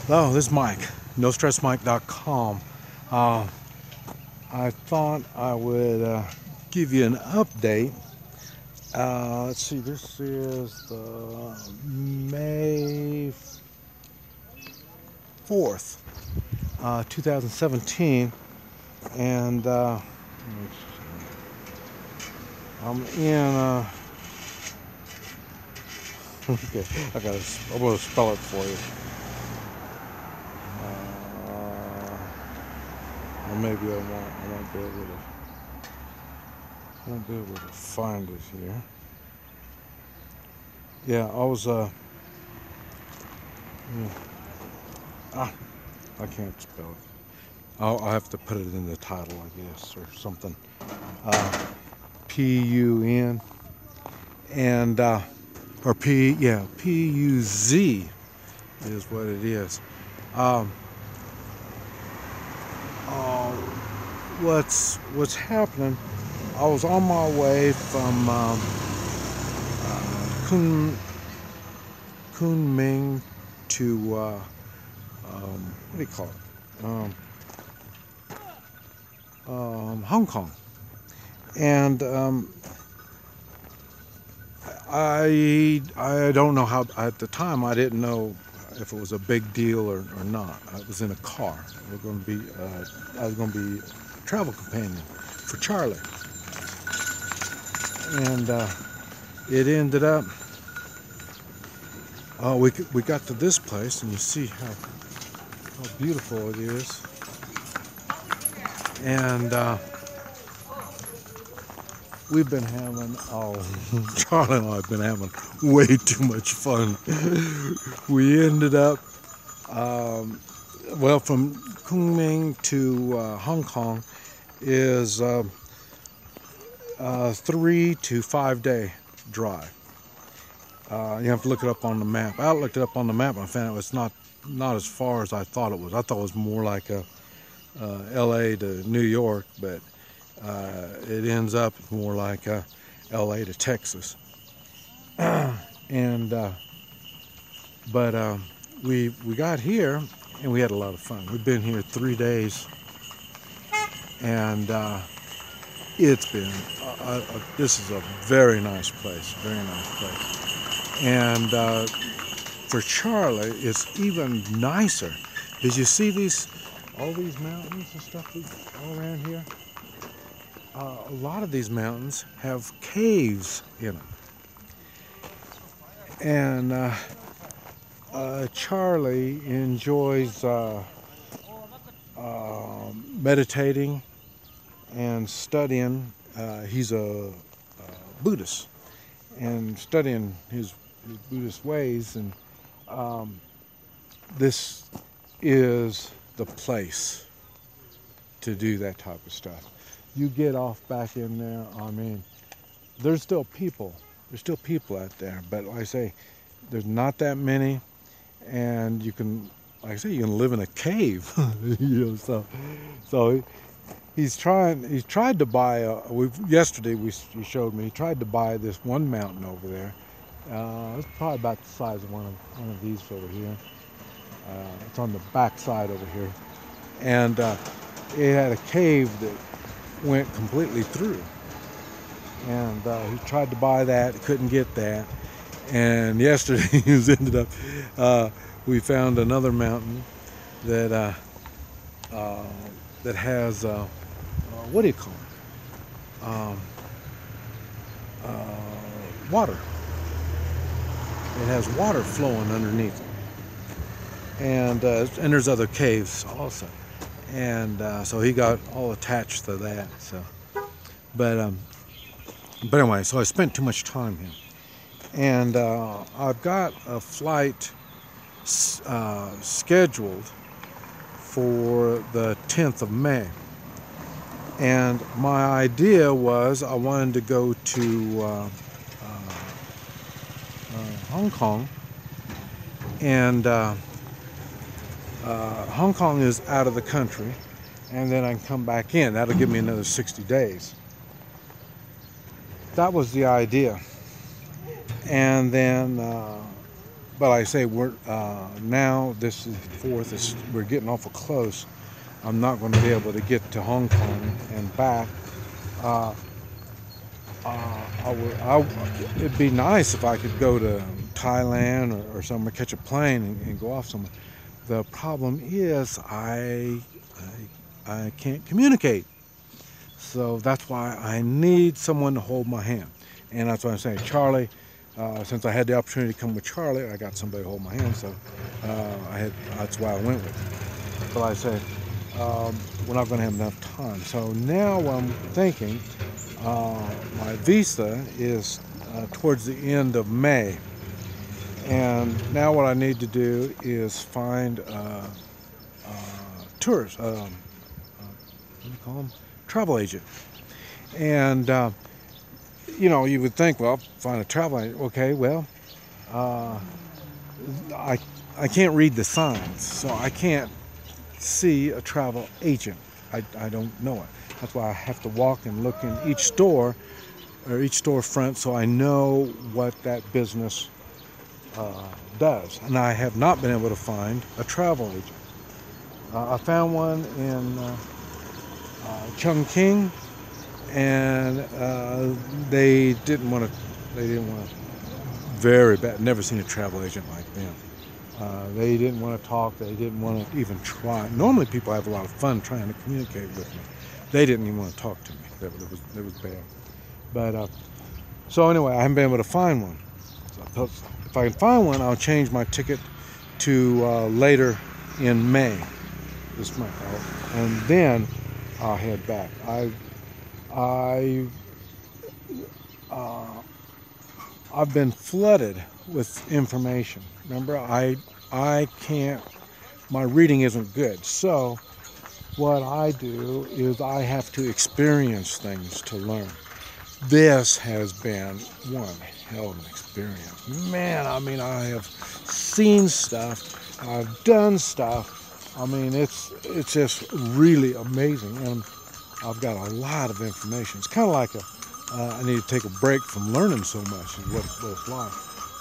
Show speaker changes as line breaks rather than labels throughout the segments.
Hello, this is Mike, NoStressMike.com. I thought I would give you an update. Let's see, this is the May 4th, 2017, and I'm in, okay, I'm going to spell it for you. Or maybe I won't be able to find it here. Yeah, I was I can't spell it. I'll have to put it in the title, I guess, or something. P-U-N and or P-U-Z is what it is. Um, what's happening? I was on my way from Kunming to what do you call it? Hong Kong, and I don't know how. At the time, I didn't know if it was a big deal or not. I was in a car. I was going to be a travel companion for Charlie, and it ended up. We got to this place, and you see how beautiful it is, and we've been having, Charlie and I have been having way too much fun. We ended up, well, from Kunming to Hong Kong is 3 to 5 day drive. You have to look it up on the map. I looked it up on the map and I found it was not as far as I thought it was. I thought it was more like a LA to New York, but it ends up more like LA to Texas. And but we got here and we had a lot of fun. We've been here 3 days, and it's been this is a very nice place, and for Charlie it's even nicer. Did you see all these mountains and stuff all around here? A lot of these mountains have caves in them, and Charlie enjoys meditating and studying. He's a Buddhist, and studying his Buddhist ways, and this is the place to do that type of stuff. You get off back in there, I mean, there's still people out there, but like I say, there's not that many, and you can, like I say, you can live in a cave. So he's tried to buy yesterday he showed me, he tried to buy this one mountain over there. It's probably about the size of one of these over here. It's on the back side over here, and it had a cave that went completely through, and he tried to buy that, couldn't get that, and yesterday he ended up we found another mountain that that has what do you call it, water. It has water flowing underneath it, and there's other caves also, and so he got all attached to that. So, but anyway, so I spent too much time here, and I've got a flight scheduled for the 10th of May, and my idea was I wanted to go to Hong Kong, and Hong Kong is out of the country, and then I can come back in. That'll give me another 60 days. That was the idea. And then but I say we're now this is the fourth. We're getting awful close. I'm not going to be able to get to Hong Kong and back. Uh, it'd be nice if I could go to Thailand or somewhere, catch a plane and go off somewhere. The problem is I can't communicate. So that's why I need someone to hold my hand. And that's why I'm saying, Charlie, since I had the opportunity to come with Charlie, I got somebody to hold my hand. So that's why I went with him. But I say, we're not going to have enough time. So now I'm thinking my visa is towards the end of May. And now what I need to do is find tourists, what do you call them? Travel agent. And you would think, well, find a travel agent. Okay, well, uh, I I can't read the signs, so I can't see a travel agent. I don't know it. That's why I have to walk and look in each store or each storefront so I know what that business does. And I have not been able to find a travel agent. I found one in Chongqing, and they didn't want to. They didn't want to. Very bad. Never seen a travel agent like them. They didn't want to talk. They didn't want to even try. Normally, people have a lot of fun trying to communicate with me. They didn't even want to talk to me. It was bad. But so anyway, I haven't been able to find one. So if I can find one, I'll change my ticket to later in May this month, and then I'll head back. I I've been flooded with information. Remember, I can't. My reading isn't good, so what I do is I have to experience things to learn. This has been one hell of an experience. Man, I mean, I have seen stuff, I've done stuff. I mean, it's just really amazing, and I've got a lot of information. It's kind of like I need to take a break from learning so much, is what it's like.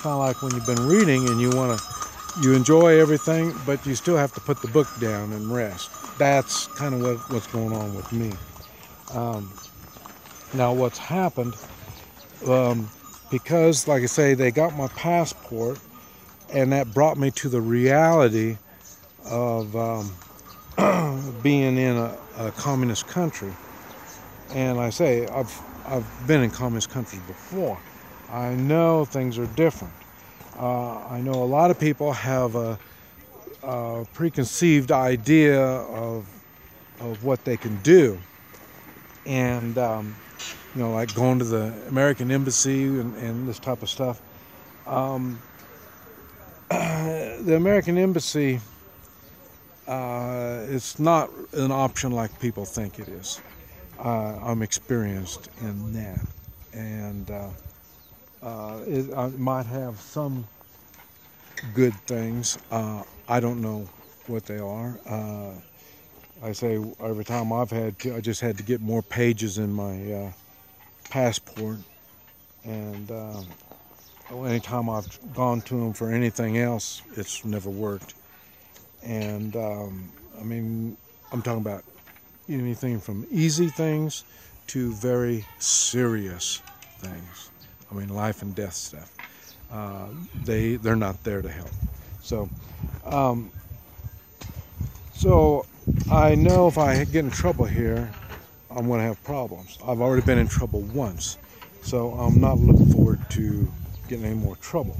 Kind of like when you've been reading and you enjoy everything, but you still have to put the book down and rest. That's kind of what's going on with me. Now, what's happened, because, like I say, they got my passport, and that brought me to the reality of being in a communist country. And I say, I've been in communist countries before. I know things are different. I know a lot of people have a preconceived idea of what they can do, and like going to the American embassy and this type of stuff. The American embassy, it's not an option like people think it is. I'm experienced in that, and I might have some good things. I don't know what they are. I say every time I just had to get more pages in my passport, and anytime I've gone to them for anything else, it's never worked. And I mean, I'm talking about anything from easy things to very serious things. I mean, life and death stuff. They're not there to help. So, so I know if I get in trouble here, I'm going to have problems. I've already been in trouble once, so I'm not looking forward to getting any more trouble.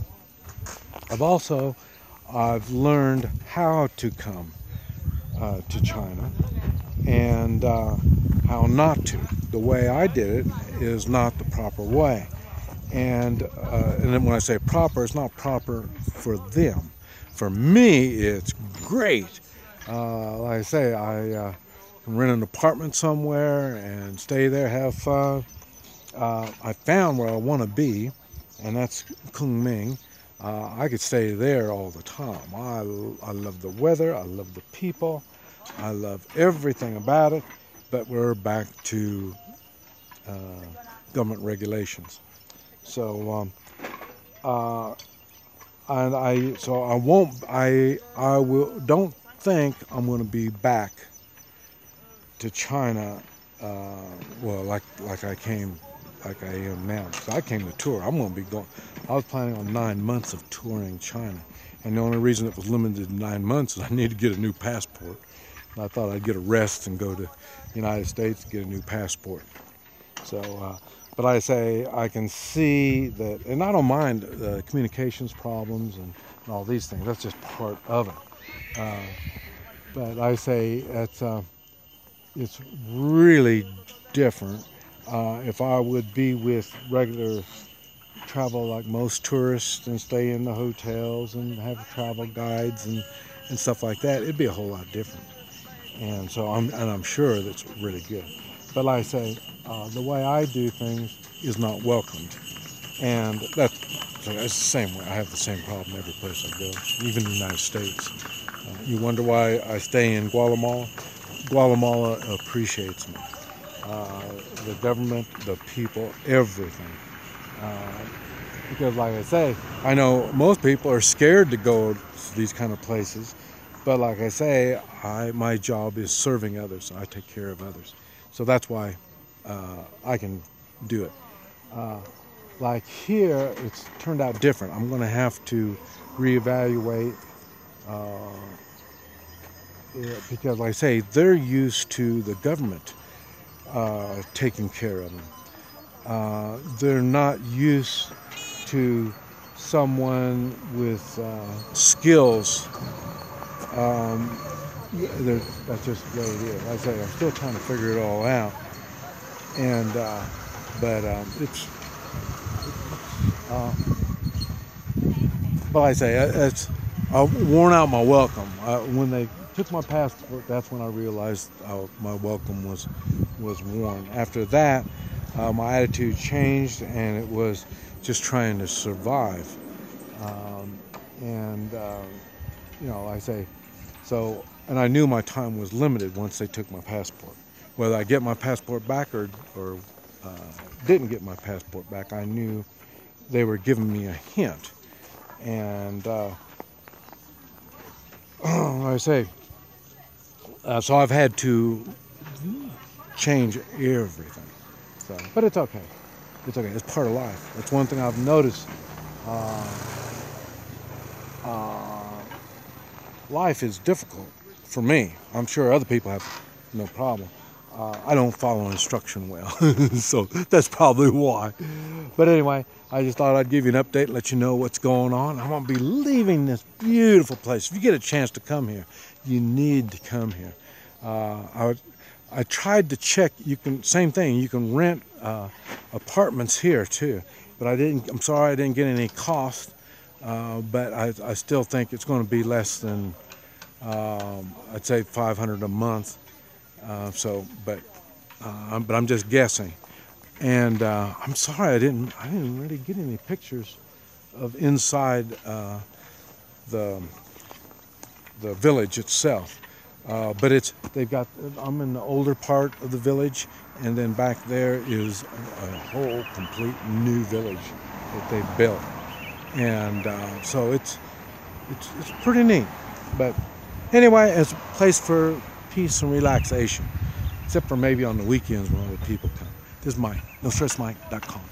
I've learned how to come to China and how not to. The way I did it is not the proper way. And then when I say proper, it's not proper for them. For me, it's great. Like I say, I can rent an apartment somewhere and stay there, have fun. I found where I want to be, and that's Kunming. I could stay there all the time. I love the weather, I love the people, I love everything about it, but we're back to government regulations. So so I won't. I will. Don't think I'm going to be back to China. Well, like I came, like I am now. So I came to tour. I'm going to be going. I was planning on 9 months of touring China, and the only reason it was limited to 9 months is I need to get a new passport. And I thought I'd get a rest and go to the United States to get a new passport. So, but I say I can see that, and I don't mind communications problems and all these things. That's just part of it. But I say it's really different. If I would be with regular travel like most tourists and stay in the hotels and have travel guides and stuff like that, it'd be a whole lot different. And so I'm sure that's really good. But like I say, the way I do things is not welcomed, and that's the same way. I have the same problem every place I go, even in the United States. You wonder why I stay in Guatemala? Guatemala appreciates me. The government, the people, everything. Because like I say, I know most people are scared to go to these kind of places. But like I say, my job is serving others. I take care of others. So that's why I can do it. Like here, it's turned out different. I'm going to have to reevaluate because, like I say, they're used to the government taking care of them. They're not used to someone with skills. That's just the way it is. Like I say, I'm still trying to figure it all out, and but it's. But like I say, it's worn out my welcome. When they took my passport, that's when I realized my welcome was worn. After that, my attitude changed, and it was just trying to survive. And like I say, so, and I knew my time was limited once they took my passport. Whether I get my passport back or didn't get my passport back, I knew they were giving me a hint. And like I say, so I've had to change everything. So, but it's okay. It's okay. It's part of life. That's one thing I've noticed. Life is difficult for me. I'm sure other people have no problem. I don't follow instruction well, so that's probably why. But anyway, I just thought I'd give you an update, let you know what's going on. I'm going to be leaving this beautiful place. If you get a chance to come here, you need to come here. I tried to check. Same thing. You can rent apartments here too, but I'm sorry I didn't get any cost. But I still think it's going to be less than I'd say $500 a month. But I'm just guessing. And I'm sorry I didn't really get any pictures of inside the village itself. But I'm in the older part of the village, and then back there is a whole complete new village that they've built. And so it's pretty neat. But anyway, it's a place for peace and relaxation, except for maybe on the weekends when other people come. This is Mike, NoStressMike.com.